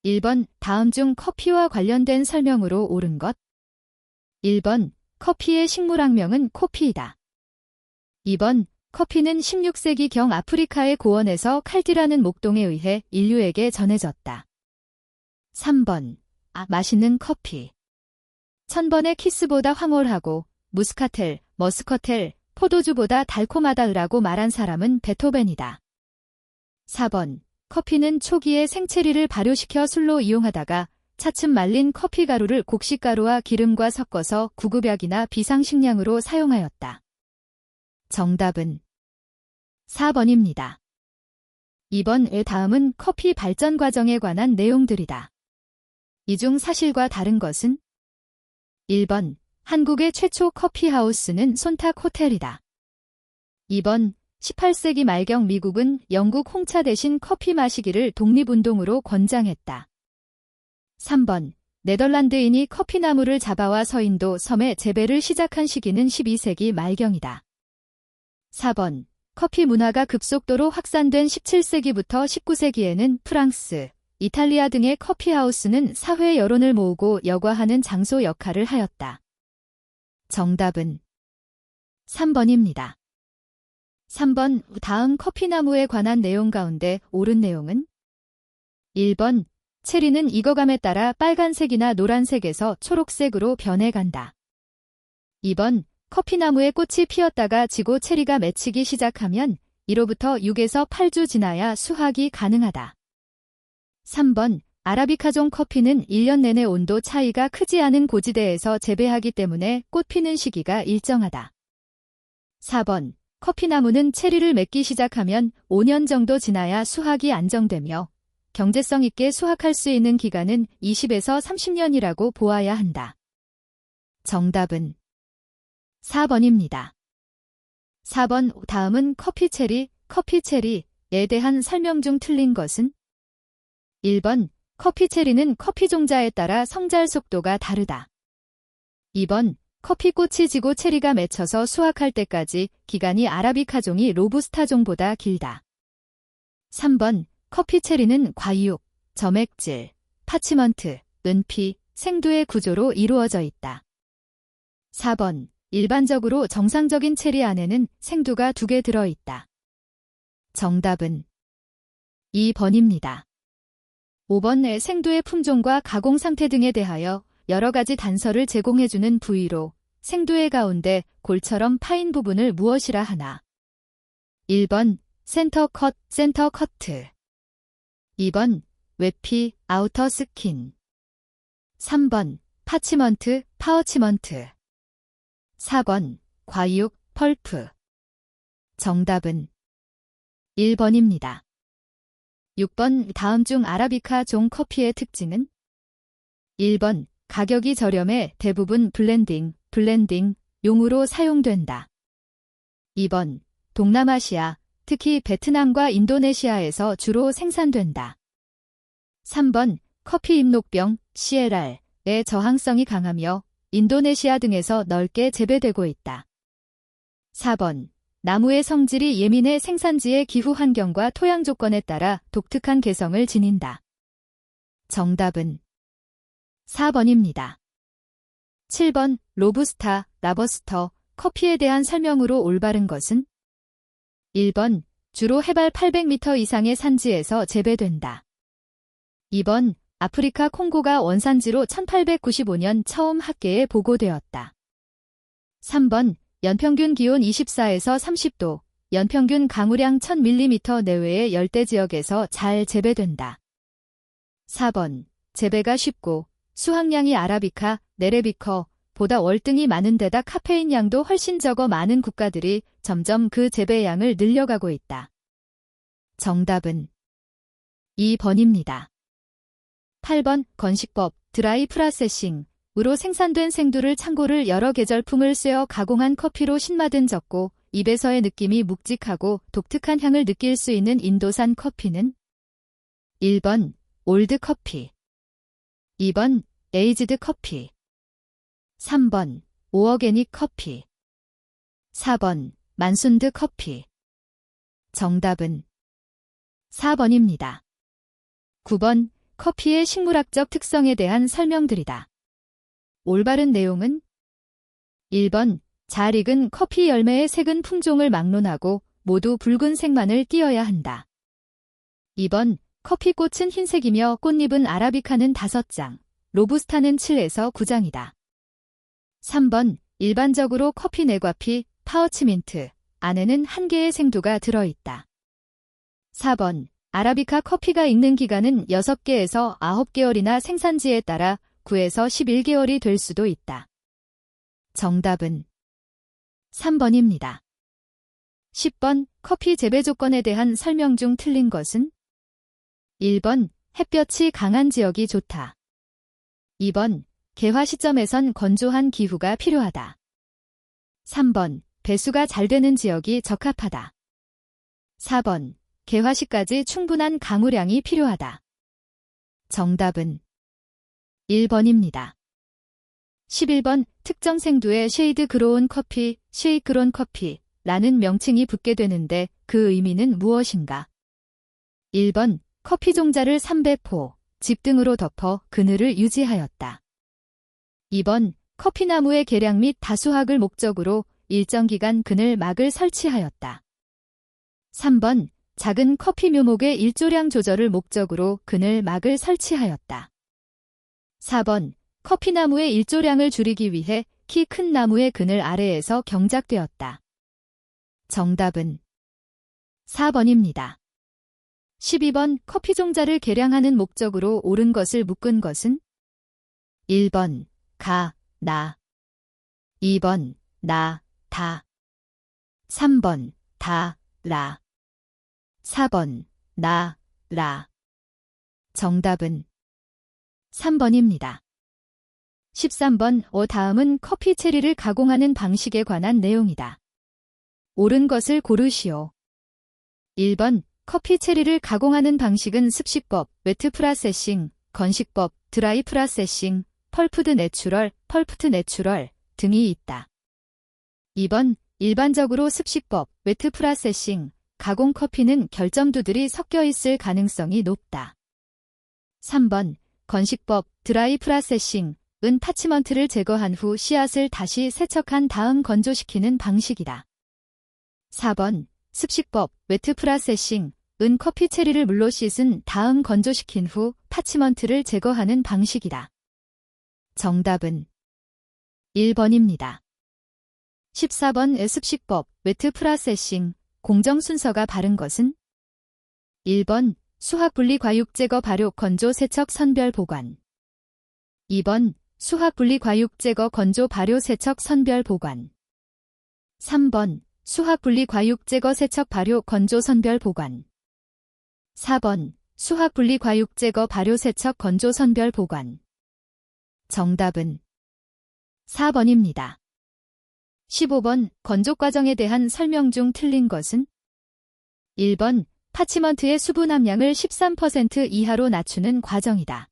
1번 다음 중 커피와 관련된 설명으로 옳은 것. 1번 커피의 식물학명은 코피이다. 2번 커피는 16세기경 아프리카의 고원에서 칼디라는 목동에 의해 인류에게 전해졌다. 3번 맛있는 커피. 1000번의 키스보다 황홀하고 무스카텔, 머스커텔, 포도주보다 달콤하다라고 말한 사람은 베토벤이다. 4번 커피는 초기에 생체리를 발효시켜 술로 이용하다가 차츰 말린 커피 가루를 곡식가루와 기름과 섞어서 구급약이나 비상식량으로 사용하였다. 정답은 4번입니다. 2번의 다음은 커피 발전 과정에 관한 내용들이다. 이 중 사실과 다른 것은? 1번 한국의 최초 커피하우스는 손탁 호텔이다. 2번 18세기 말경 미국은 영국 홍차 대신 커피 마시기를 독립운동으로 권장했다. 3번 네덜란드인이 커피나무를 잡아와 서인도 섬에 재배를 시작한 시기는 12세기 말경이다. 4번 커피 문화가 급속도로 확산된 17세기부터 19세기에는 프랑스, 이탈리아 등의 커피하우스는 사회 여론을 모으고 여과하는 장소 역할을 하였다. 정답은 3번입니다. 3번 다음 커피나무에 관한 내용 가운데 옳은 내용은? 1번 체리는 익어감에 따라 빨간색이나 노란색에서 초록색으로 변해간다. 2번 커피나무에 꽃이 피었다가 지고 체리가 맺히기 시작하면 이로부터 6에서 8주 지나야 수확이 가능하다. 3번 아라비카종 커피는 1년 내내 온도 차이가 크지 않은 고지대에서 재배하기 때문에 꽃 피는 시기가 일정하다. 4번 커피나무는 체리를 맺기 시작하면 5년 정도 지나야 수확이 안정되며 경제성 있게 수확할 수 있는 기간은 20에서 30년이라고 보아야 한다. 정답은 4번입니다. 4번 다음은 커피체리에 대한 설명 중 틀린 것은? 1번 커피체리는 커피 종자에 따라 성잘 속도가 다르다. 2번 커피꽃이 지고 체리가 맺혀서 수확할 때까지 기간이 아라비카종이 로부스타종보다 길다. 3번 커피체리는 과육, 점액질, 파치먼트, 은피, 생두의 구조로 이루어져 있다. 4번 일반적으로 정상적인 체리 안에는 생두가 2개 들어있다. 정답은 2번입니다. 5번의 생두의 품종과 가공 상태 등에 대하여 여러 가지 단서를 제공해주는 부위로 생두의 가운데 골처럼 파인 부분을 무엇이라 하나? 1번 센터 커트 2번 외피 아우터 스킨 3번 파치먼트 파워치먼트 4번 과육 펄프 정답은 1번입니다. 6번 다음 중 아라비카 종 커피의 특징은? 1번 가격이 저렴해 대부분 블렌딩 용으로 사용된다. 2번 동남아시아, 특히 베트남과 인도네시아에서 주로 생산된다. 3번 커피 잎녹병 CLR의 저항성이 강하며 인도네시아 등에서 넓게 재배되고 있다. 4번 나무의 성질이 예민해 생산지의 기후 환경과 토양 조건에 따라 독특한 개성을 지닌다. 정답은 4번입니다. 7번 로부스타, 라버스터, 커피에 대한 설명으로 올바른 것은? 1번 주로 해발 800m 이상의 산지에서 재배된다. 2번 아프리카 콩고가 원산지로 1895년 처음 학계에 보고되었다. 3번 연평균 기온 24에서 30도, 연평균 강우량 1000mm 내외의 열대지역에서 잘 재배된다. 4번 재배가 쉽고 수확량이 아라비카, 네레비커보다 월등히 많은 데다 카페인 양도 훨씬 적어 많은 국가들이 점점 그 재배량을 늘려가고 있다. 정답은 2번입니다. 8번 건식법, 드라이 프라세싱으로 생산된 생두를 창고를 여러 계절품을 쐬어 가공한 커피로 신맛은 적고 입에서의 느낌이 묵직하고 독특한 향을 느낄 수 있는 인도산 커피는? 1번 올드 커피 2번 에이지드 커피 3번 오어게닉 커피 4번 만순드 커피 정답은 4번입니다. 9번 커피의 식물학적 특성에 대한 설명들이다. 올바른 내용은 1번, 잘 익은 커피 열매의 색은 품종을 막론하고 모두 붉은색만을 띄어야 한다. 2번, 커피꽃은 흰색이며 꽃잎은 아라비카는 5장, 로부스타는 7에서 9장이다. 3번, 일반적으로 커피 내과피, 파우치민트, 안에는 1개의 생두가 들어있다. 4번, 아라비카 커피가 익는 기간은 6개에서 9개월이나 생산지에 따라 9에서 11개월이 될 수도 있다. 정답은 3번입니다. 10번, 커피 재배 조건에 대한 설명 중 틀린 것은? 1번, 햇볕이 강한 지역이 좋다. 2번, 개화 시점에선 건조한 기후가 필요하다. 3번, 배수가 잘 되는 지역이 적합하다. 4번, 개화 시까지 충분한 가무량이 필요하다. 정답은 1번입니다. 11번, 특정 생두에 쉐이드 그로운 커피, 쉐이크론 커피라는 명칭이 붙게 되는데 그 의미는 무엇인가? 1번, 커피 종자를 300호, 집 등으로 덮어 그늘을 유지하였다. 2번, 커피나무의 개량 및 다수학을 목적으로 일정 기간 그늘 막을 설치하였다. 3번, 작은 커피 묘목의 일조량 조절을 목적으로 그늘 막을 설치하였다. 4번, 커피나무의 일조량을 줄이기 위해 키 큰 나무의 그늘 아래에서 경작되었다. 정답은 4번입니다. 12번, 커피 종자를 개량하는 목적으로 옳은 것을 묶은 것은? 1번, 가, 나. 2번, 나, 다. 3번, 다, 라. 4번, 나, 라. 정답은 3번입니다. 13번, 다음은 커피 체리를 가공하는 방식에 관한 내용이다. 옳은 것을 고르시오. 1번, 커피 체리를 가공하는 방식은 습식법, 웨트 프라세싱, 건식법, 드라이 프라세싱, 펄프드 내추럴, 펄프트 내추럴 등이 있다. 2번, 일반적으로 습식법, 웨트 프라세싱, 가공 커피는 결점두들이 섞여 있을 가능성이 높다. 3번, 건식법, 드라이 프라세싱, 은 파치먼트를 제거한 후 씨앗을 다시 세척한 다음 건조시키는 방식이다. 4번, 습식법, 웨트 프라세싱, 은 커피 체리를 물로 씻은 다음 건조시킨 후 파치먼트를 제거하는 방식이다. 정답은 1번입니다. 14번, 습식법, 웨트 프라세싱, 공정 순서가 바른 것은? 1번, 수학 분리 과육 제거 발효 건조 세척 선별 보관. 2번, 수학 분리 과육 제거 건조 발효 세척 선별 보관. 3번, 수학 분리 과육 제거 세척 발효 건조 선별 보관. 4번, 수학 분리 과육 제거 발효 세척 건조 선별 보관. 정답은 4번입니다. 15번, 건조 과정에 대한 설명 중 틀린 것은? 1번, 파치먼트의 수분 함량을 13% 이하로 낮추는 과정이다.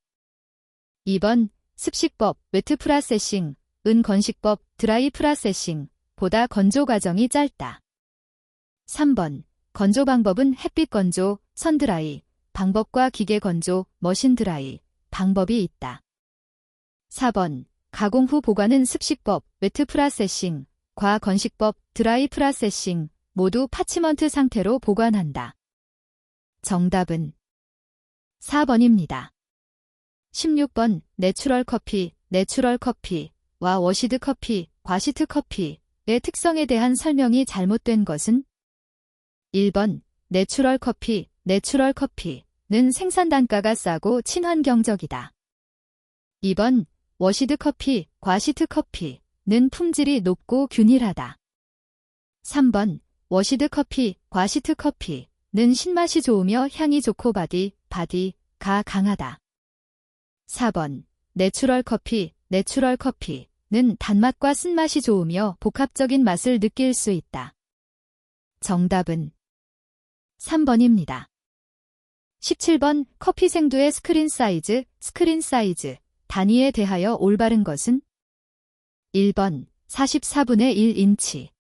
2번, 습식법, 웨트 프라세싱, 은 건식법, 드라이 프라세싱, 보다 건조 과정이 짧다. 3번, 건조 방법은 햇빛 건조, 선 드라이, 방법과 기계 건조, 머신 드라이, 방법이 있다. 4번, 가공 후 보관은 습식법, 웨트 프라세싱, 과 건식법, 드라이 프라세싱, 모두 파치먼트 상태로 보관한다. 정답은 4번입니다. 16번, 내추럴 커피와 워시드 커피, 과시트 커피의 특성에 대한 설명이 잘못된 것은? 1번, 내추럴 커피는 생산 단가가 싸고 친환경적이다. 2번, 워시드 커피, 과시트 커피는 품질이 높고 균일하다. 3번, 워시드 커피, 과시트 커피는 신맛이 좋으며 향이 좋고 바디가 강하다. 4번, 내추럴 커피는 단맛과 쓴맛이 좋으며 복합적인 맛을 느낄 수 있다. 정답은 3번입니다. 17번, 커피 생두의 스크린 사이즈 단위에 대하여 올바른 것은? 1번, 44분의 1인치.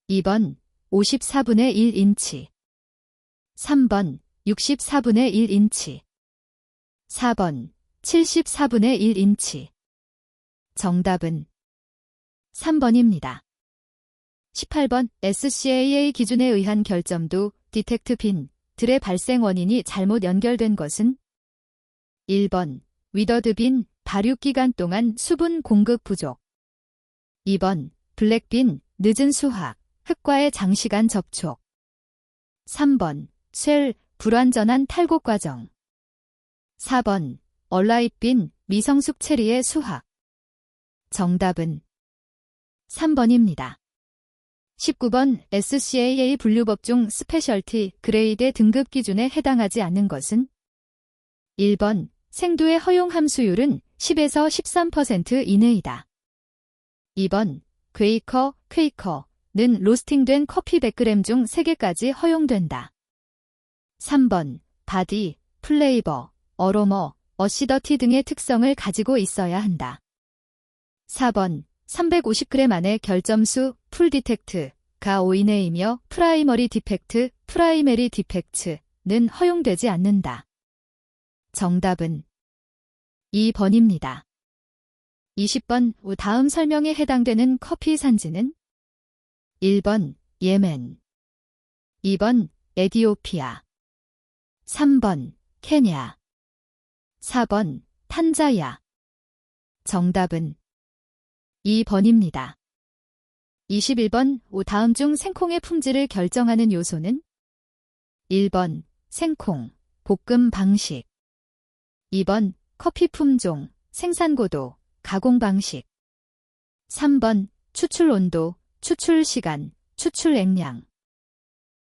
2번, 54분의 1인치. 3번, 64분의 1인치. 4번 74분의 1인치. 정답은 3번입니다. 18번 SCAA 기준에 의한 결점도 디텍트 빈들의 발생 원인이 잘못 연결된 것은 1번 위더드 빈 발육 기간 동안 수분 공급 부족. 2번 블랙빈 늦은 수확 흙과의 장시간 접촉. 3번 쉘 불완전한 탈곡 과정. 4번 얼라잇빈 미성숙 체리의 수확. 정답은 3번입니다. 19번 SCAA 분류법 중 스페셜티 그레이드 등급 기준에 해당하지 않는 것은 1번 생두의 허용 함수율은 10에서 13% 이내이다. 2번 퀘이커는 로스팅된 커피 100g 중 3개까지 허용된다. 3번 바디, 플레이버, 어로머, 어시더티 등의 특성을 가지고 있어야 한다. 4번 350g 안의 결점수 풀 디텍트가 5 이내이며 프라이머리 디펙트, 프라이메리 디펙트는 허용되지 않는다. 정답은 2번입니다. 20번 다음 설명에 해당되는 커피 산지는 1번 예멘, 2번 에디오피아, 3번 케냐, 4번 탄자야. 정답은 2번입니다. 21번 다음 중 생콩의 품질을 결정하는 요소는 1번 생콩, 볶음 방식, 2번 커피 품종, 생산 고도, 가공 방식, 3번 추출 온도, 추출 시간, 추출 액량,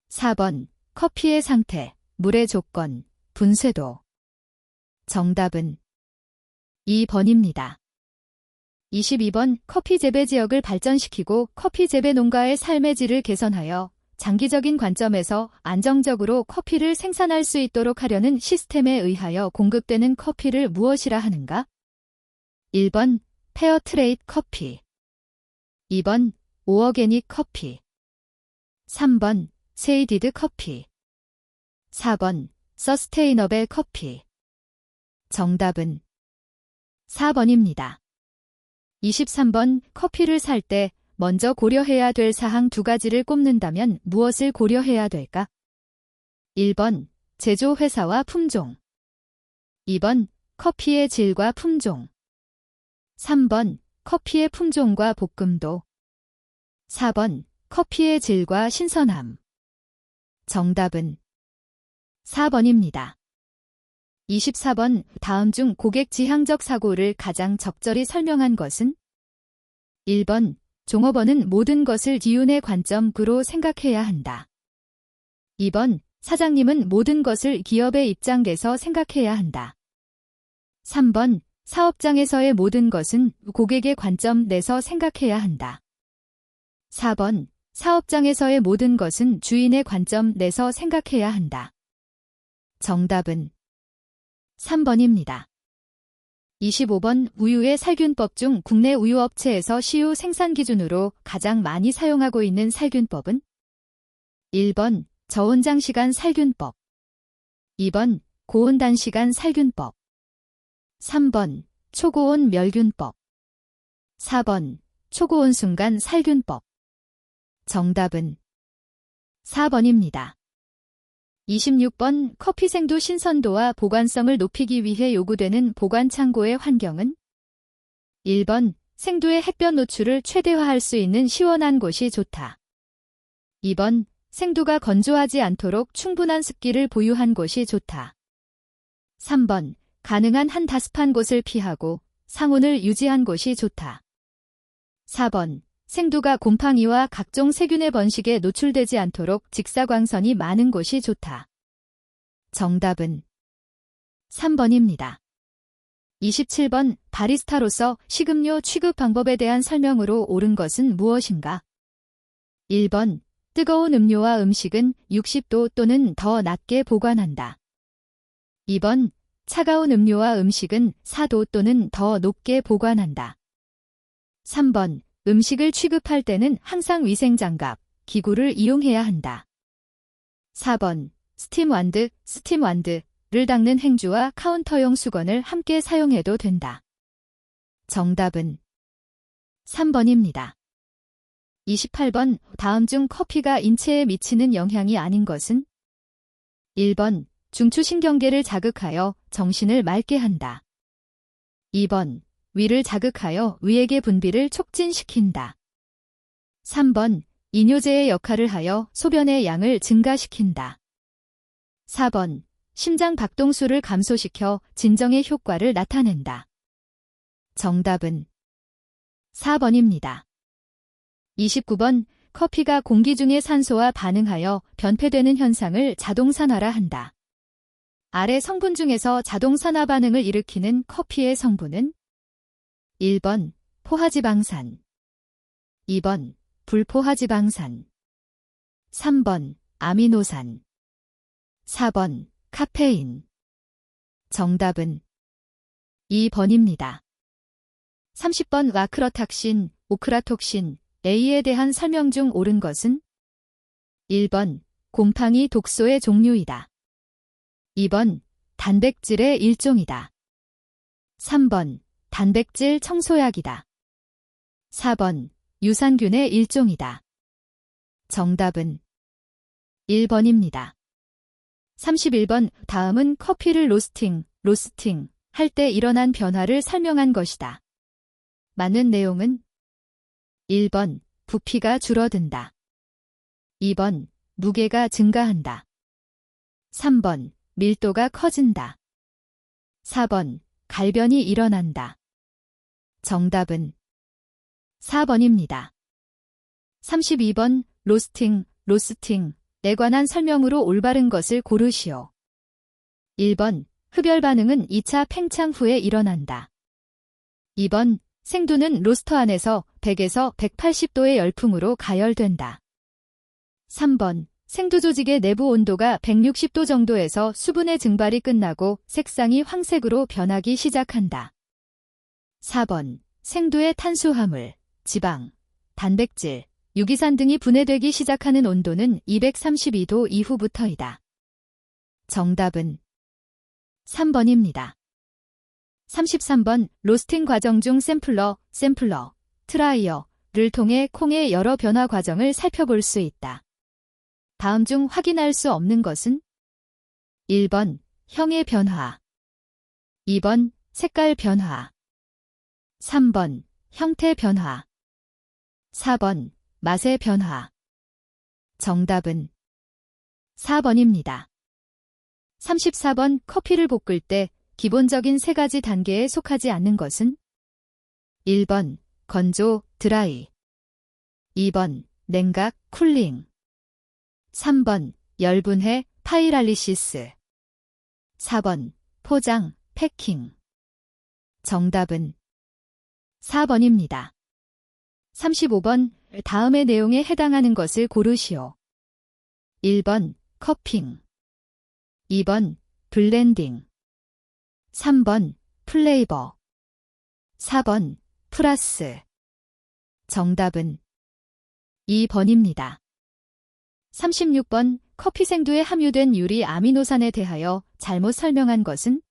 4번 커피의 상태, 물의 조건, 분쇄도. 정답은 2번입니다. 22번 커피 재배 지역을 발전시키고 커피 재배 농가의 삶의 질을 개선하여 장기적인 관점에서 안정적으로 커피를 생산할 수 있도록 하려는 시스템에 의하여 공급되는 커피를 무엇이라 하는가? 1번 페어트레이드 커피, 2번 오어게닉 커피, 3번 세이디드 커피, 4번 서스테이너블 커피. 정답은 4번입니다. 23번 커피를 살 때 먼저 고려해야 될 사항 2가지를 꼽는다면 무엇을 고려해야 될까? 1번 제조 회사와 품종, 2번 커피의 질과 품종, 3번 커피의 품종과 볶음도, 4번 커피의 질과 신선함. 정답은 4번입니다. 24번 다음 중 고객 지향적 사고를 가장 적절히 설명한 것은 1번 종업원은 모든 것을 기운의 관점으로 생각해야 한다. 2번 사장님은 모든 것을 기업의 입장에서 생각해야 한다. 3번 사업장에서의 모든 것은 고객의 관점 내서 생각해야 한다. 4번 사업장에서의 모든 것은 주인의 관점 내서 생각해야 한다. 정답은 3번입니다. 25번 우유의 살균법 중 국내 우유업체에서 시우 생산 기준으로 가장 많이 사용하고 있는 살균법은 1번 저온장시간 살균법, 2번 고온단시간 살균법, 3번 초고온 멸균법, 4번 초고온 순간 살균법. 정답은 4번입니다. 26번 커피 생두 신선도와 보관성을 높이기 위해 요구되는 보관 창고의 환경은 1번 생두의 햇볕 노출을 최대화할 수 있는 시원한 곳이 좋다. 2번 생두가 건조하지 않도록 충분한 습기를 보유한 곳이 좋다. 3번 가능한 한 다습한 곳을 피하고 상온을 유지한 곳이 좋다. 4번 생두가 곰팡이와 각종 세균의 번식에 노출되지 않도록 직사광선이 많은 곳이 좋다. 정답은 3번입니다. 27번 바리스타로서 식음료 취급 방법에 대한 설명으로 옳은 것은 무엇인가? 1번 뜨거운 음료와 음식은 60도 또는 더 낮게 보관한다. 2번 차가운 음료와 음식은 4도 또는 더 높게 보관한다. 3번 음식을 취급할 때는 항상 위생장갑, 기구를 이용해야 한다. 4번 스팀 완드, 를 닦는 행주와 카운터용 수건을 함께 사용해도 된다. 정답은 3번입니다. 28번 다음 중 커피가 인체에 미치는 영향이 아닌 것은? 1번 중추신경계를 자극하여 정신을 맑게 한다. 2번 위를 자극하여 위액의 분비를 촉진시킨다. 3번 이뇨제의 역할을 하여 소변의 양을 증가시킨다. 4번 심장 박동수를 감소시켜 진정의 효과를 나타낸다. 정답은 4번입니다. 29번 커피가 공기 중의 산소와 반응하여 변폐되는 현상을 자동산화한다. 아래 성분 중에서 자동산화 반응을 일으키는 커피의 성분은? 1번 포화지방산, 2번 불포화지방산, 3번 아미노산, 4번 카페인. 정답은 2번입니다. 30번 와크러탁신, 오크라톡신, A에 대한 설명 중 옳은 것은? 1번 곰팡이 독소의 종류이다. 2번 단백질의 일종이다. 3번 단백질 청소약이다. 4번 유산균의 일종이다. 정답은 1번입니다. 31번 다음은 커피를 로스팅 할 때 일어난 변화를 설명한 것이다. 맞는 내용은? 1번 부피가 줄어든다. 2번 무게가 증가한다. 3번 밀도가 커진다. 4번 갈변이 일어난다. 정답은 4번입니다. 32번 로스팅에 관한 설명으로 올바른 것을 고르시오. 1번 흡열 반응은 2차 팽창 후에 일어난다. 2번 생두는 로스터 안에서 100에서 180도의 열풍으로 가열된다. 3번 생두 조직의 내부 온도가 160도 정도에서 수분의 증발이 끝나고 색상이 황색으로 변하기 시작한다. 4번 생두의 탄수화물, 지방, 단백질, 유기산 등이 분해되기 시작하는 온도는 232도 이후부터이다. 정답은 3번입니다. 33번 로스팅 과정 중 샘플러, 트라이어를 통해 콩의 여러 변화 과정을 살펴볼 수 있다. 다음 중 확인할 수 없는 것은? 1번 형의 변화, 2번 색깔 변화, 3번 형태 변화, 4번 맛의 변화. 정답은 4번입니다. 34번 커피를 볶을 때 기본적인 세 가지 단계에 속하지 않는 것은? 1번 건조, 드라이, 2번 냉각, 쿨링, 3번 열분해, 파이랄리시스, 4번 포장, 패킹. 정답은 4번입니다. 35번 다음의 내용에 해당하는 것을 고르시오. 1번 커핑, 2번 블렌딩, 3번 플레이버, 4번 플러스. 정답은 2번입니다. 36번 커피 생두에 함유된 유리 아미노산에 대하여 잘못 설명한 것은?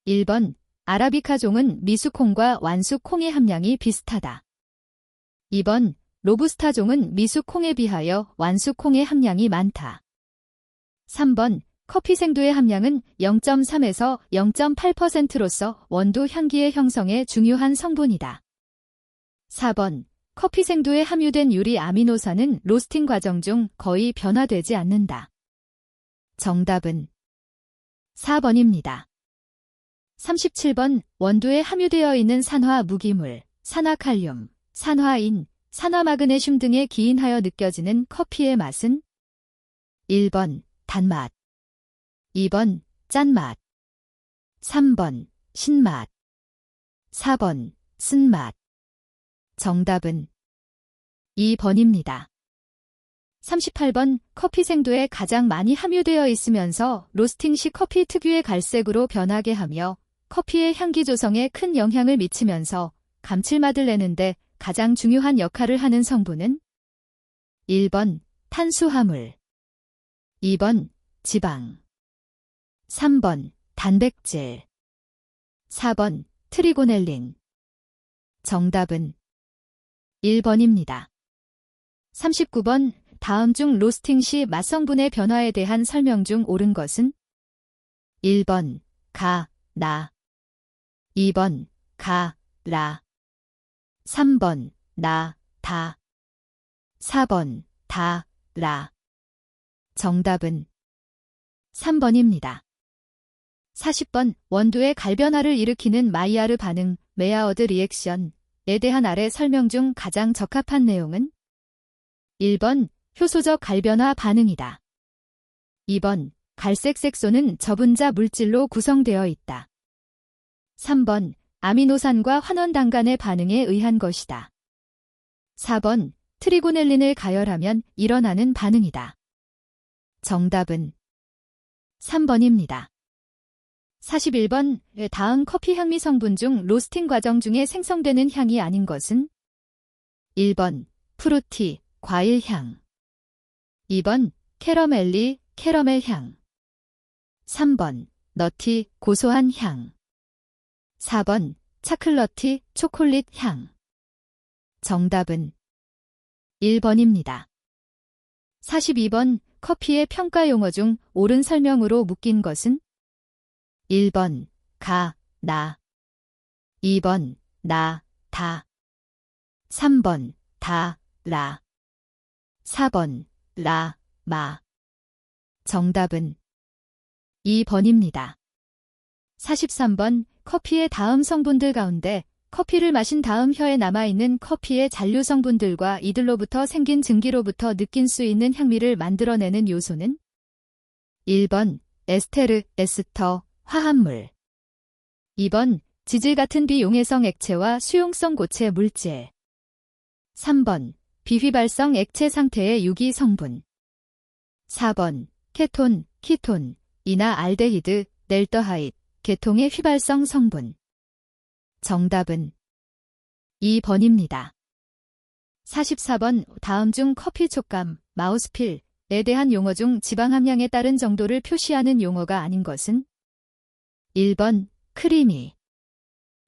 1번 아라비카 종은 미수콩과 완수콩의 함량이 비슷하다. 2번 로부스타 종은 미수콩에 비하여 완수콩의 함량이 많다. 3번 커피 생두의 함량은 0.3에서 0.8%로서 원두 향기의 형성에 중요한 성분이다. 4번 커피 생두에 함유된 유리 아미노산은 로스팅 과정 중 거의 변화되지 않는다. 정답은 4번입니다. 37번 원두에 함유되어 있는 산화 무기물, 산화칼륨, 산화인, 산화마그네슘 등에 기인하여 느껴지는 커피의 맛은? 1번 단맛, 2번 짠맛, 3번 신맛, 4번 쓴맛. 정답은 2번입니다. 38번 커피 생두에 가장 많이 함유되어 있으면서 로스팅 시 커피 특유의 갈색으로 변하게 하며 커피의 향기 조성에 큰 영향을 미치면서 감칠맛을 내는데 가장 중요한 역할을 하는 성분은? 1번 탄수화물, 2번 지방, 3번 단백질. 4번 트리고넬린. 정답은 1번입니다. 39번 다음 중 로스팅 시 맛성분의 변화에 대한 설명 중 옳은 것은 1번 가, 나. 2번 가, 라. 3번 나, 다. 4번 다, 라. 정답은 3번입니다. 40번 원두의 갈변화를 일으키는 마이야르 반응, 메아어드 리액션에 대한 아래 설명 중 가장 적합한 내용은 1번 효소적 갈변화 반응이다. 2번 갈색 색소는 저분자 물질로 구성되어 있다. 3번 아미노산과 환원단간의 반응에 의한 것이다. 4번 트리고넬린을 가열하면 일어나는 반응이다. 정답은 3번입니다. 41번 다음 커피 향미 성분 중 로스팅 과정 중에 생성되는 향이 아닌 것은 1번 프루티, 과일 향. 2번 캐러멜리, 캐러멜 향. 3번 너티, 고소한 향. 4번 차클러티, 초콜릿 향. 정답은 1번입니다. 42번 커피의 평가 용어 중 옳은 설명으로 묶인 것은 1번 가, 나. 2번 나, 다. 3번 다, 라. 4번 라, 마. 정답은 2번입니다. 43번 커피의 다음 성분들 가운데 커피를 마신 다음 혀에 남아있는 커피의 잔류 성분들과 이들로부터 생긴 증기로부터 느낄 수 있는 향미를 만들어내는 요소는 1번 에스테르, 에스터, 화합물. 2번 지질 같은 비용해성 액체와 수용성 고체 물질. 3번 비휘발성 액체 상태의 유기 성분. 4번 케톤, 키톤, 이나 알데히드, 넬더하이드, 계통의 휘발성 성분. 정답은 2번입니다. 44번 다음 중 커피 촉감, 마우스필에 대한 용어 중 지방 함량에 따른 정도를 표시하는 용어가 아닌 것은 1번 크리미.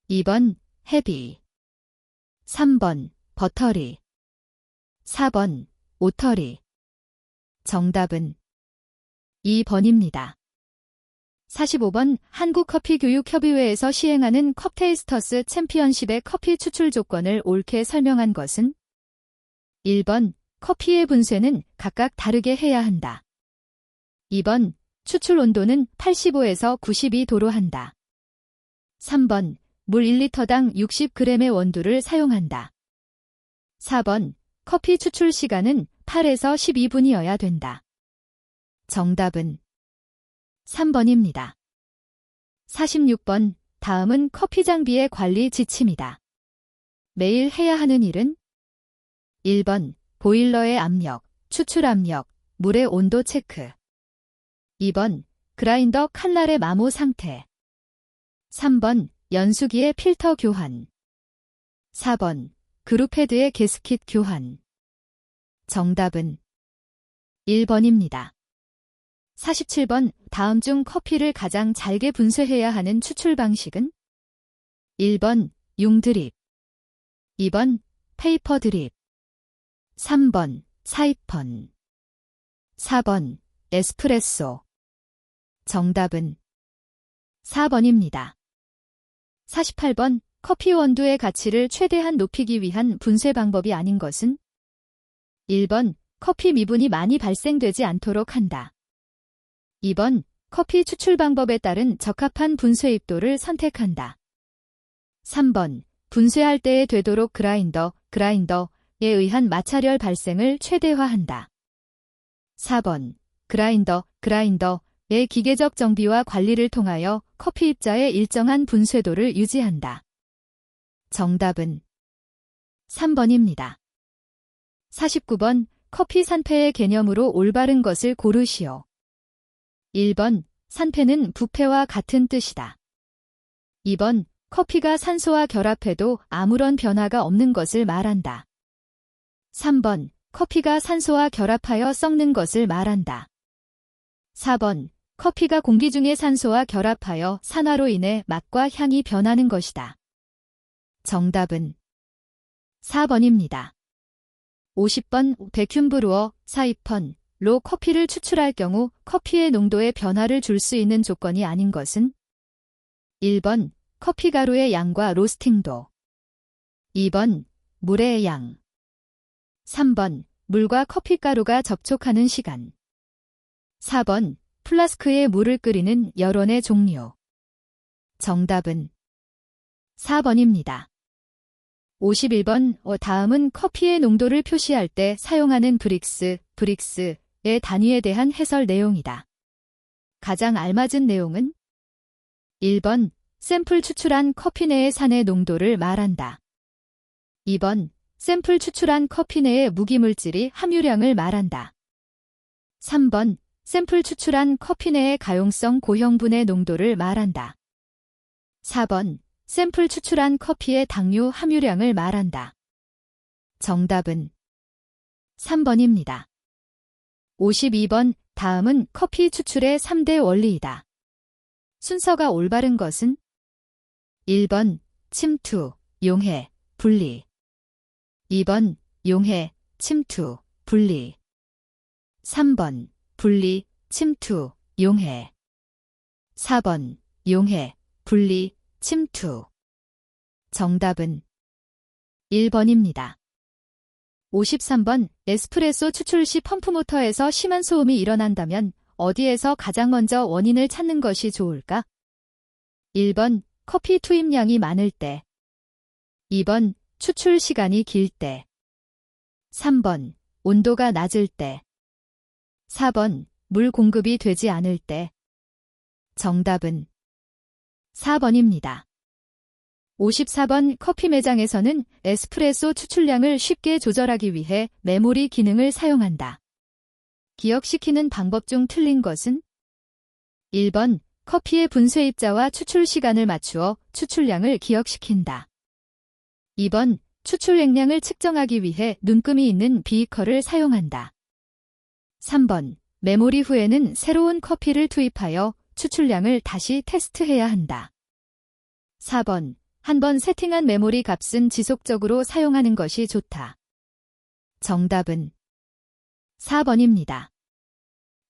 2번 헤비. 3번 버터리. 4번 오터리. 정답은 2번입니다. 45번 한국커피교육협의회에서 시행하는 컵테이스터스 챔피언십의 커피 추출 조건을 옳게 설명한 것은 1번 커피의 분쇄는 각각 다르게 해야 한다. 2번 추출 온도는 85에서 92도로 한다. 3번 물 1리터당 60g의 원두를 사용한다. 4번 커피 추출 시간은 8에서 12분이어야 된다. 정답은 3번입니다. 46번 다음은 커피 장비의 관리 지침이다. 매일 해야 하는 일은 1번 보일러의 압력, 추출 압력, 물의 온도 체크. 2번 그라인더 칼날의 마모 상태. 3번 연수기의 필터 교환. 4번 그루패드의 게스킷 교환. 정답은 1번입니다. 47번 다음 중 커피를 가장 잘게 분쇄해야 하는 추출 방식은 1번 융드립. 2번 페이퍼 드립. 3번 사이펀. 4번 에스프레소. 정답은 4번입니다. 48번 커피 원두의 가치를 최대한 높이기 위한 분쇄 방법이 아닌 것은 1번 커피 미분이 많이 발생되지 않도록 한다. 2번 커피 추출 방법에 따른 적합한 분쇄 입도를 선택한다. 3번 분쇄할 때에 되도록 그라인더에 의한 마찰열 발생을 최대화한다. 4번 그라인더의 기계적 정비와 관리를 통하여 커피 입자의 일정한 분쇄도를 유지한다. 정답은 3번입니다. 49번 커피 산패의 개념으로 올바른 것을 고르시오. 1번 산패는 부패와 같은 뜻이다. 2번 커피가 산소와 결합해도 아무런 변화가 없는 것을 말한다. 3번 커피가 산소와 결합하여 썩는 것을 말한다. 4번 커피가 공기 중의 산소와 결합하여 산화로 인해 맛과 향이 변하는 것이다. 정답은 4번입니다. 50번 베큐um 브루어, 사이펀로 커피를 추출할 경우 커피의 농도에 변화를 줄 수 있는 조건이 아닌 것은 1번 커피 가루의 양과 로스팅도 2번 물의 양 3번 물과 커피 가루가 접촉하는 시간 4번 플라스크에 물을 끓이는 열원의 종류 정답은 4번입니다. 51번 다음은 커피의 농도를 표시할 때 사용하는 브릭스의 단위에 대한 해설 내용이다. 가장 알맞은 내용은 1번 샘플 추출한 커피 내의 산의 농도를 말한다. 2번 샘플 추출한 커피 내의 무기물질이 함유량을 말한다. 3번 샘플 추출한 커피 내의 가용성 고형분의 농도를 말한다. 4번 샘플 추출한 커피의 당류 함유량을 말한다. 정답은 3번입니다. 52번 다음은 커피 추출의 3대 원리이다. 순서가 올바른 것은 1번 침투, 용해, 분리 2번 용해, 침투, 분리 3번 분리, 침투, 용해 4번 용해, 분리, 침투 정답은 1번입니다. 53번 에스프레소 추출 시 펌프모터에서 심한 소음이 일어난다면 어디에서 가장 먼저 원인을 찾는 것이 좋을까? 1번 커피 투입량이 많을 때 2번 추출 시간이 길 때 3번 온도가 낮을 때 4번 물 공급이 되지 않을 때 정답은 4번입니다. 54번 커피 매장에서는 에스프레소 추출량을 쉽게 조절하기 위해 메모리 기능을 사용한다. 기억시키는 방법 중 틀린 것은 1번 커피의 분쇄 입자와 추출 시간을 맞추어 추출량을 기억시킨다. 2번 추출 액량을 측정하기 위해 눈금이 있는 비이커를 사용한다. 3번 메모리 후에는 새로운 커피를 투입하여 추출량을 다시 테스트해야 한다. 4번 한번 세팅한 메모리 값은 지속적으로 사용하는 것이 좋다. 정답은 4번입니다.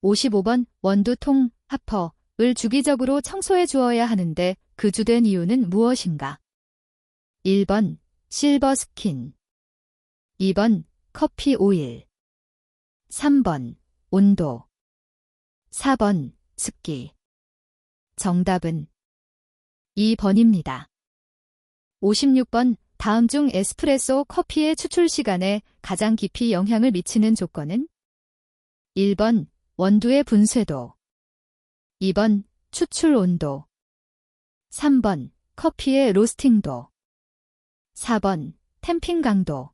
55번 원두통, 하퍼를 주기적으로 청소해 주어야 하는데 그 주된 이유는 무엇인가? 1번 실버 스킨 2번 커피 오일 3번 온도 4번 습기 정답은 2번입니다. 56번 다음 중 에스프레소 커피의 추출 시간에 가장 깊이 영향을 미치는 조건은 1번 원두의 분쇄도 2번 추출 온도 3번 커피의 로스팅도 4번 탬핑 강도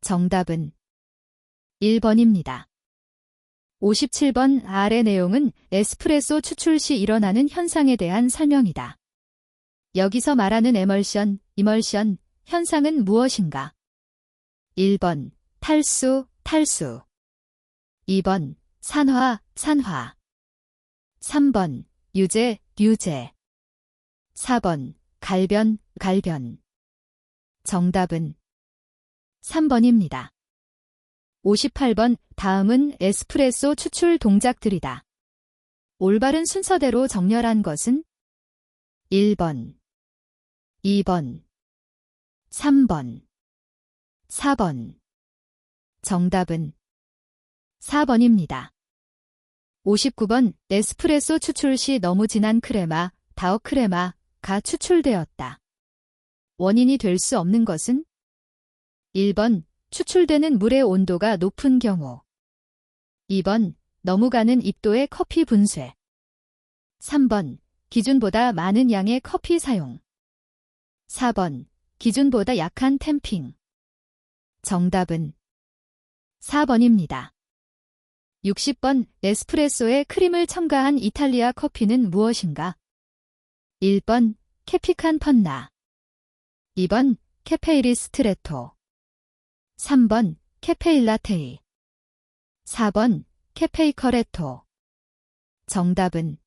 정답은 1번입니다. 57번 아래 내용은 에스프레소 추출 시 일어나는 현상에 대한 설명이다. 여기서 말하는 이멀션 현상은 무엇인가? 1번 탈수 2번 산화 3번 유제 4번 갈변 정답은 3번입니다. 58번 다음은 에스프레소 추출 동작들이다. 올바른 순서대로 정렬한 것은 1번, 2번, 3번, 4번. 정답은 4번입니다. 59번 에스프레소 추출 시 너무 진한 크레마, 다크 크레마가 추출되었다. 원인이 될 수 없는 것은 1번 추출되는 물의 온도가 높은 경우 2번 너무 가는 입도의 커피 분쇄 3번 기준보다 많은 양의 커피 사용 4번 기준보다 약한 탬핑 정답은 4번입니다. 60번 에스프레소에 크림을 첨가한 이탈리아 커피는 무엇인가? 1번 캐피칸 펀나 2번 캐페이리 스트레토 3번 캐페일라테이 4번 캐페이커레토 정답은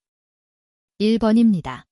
1번입니다.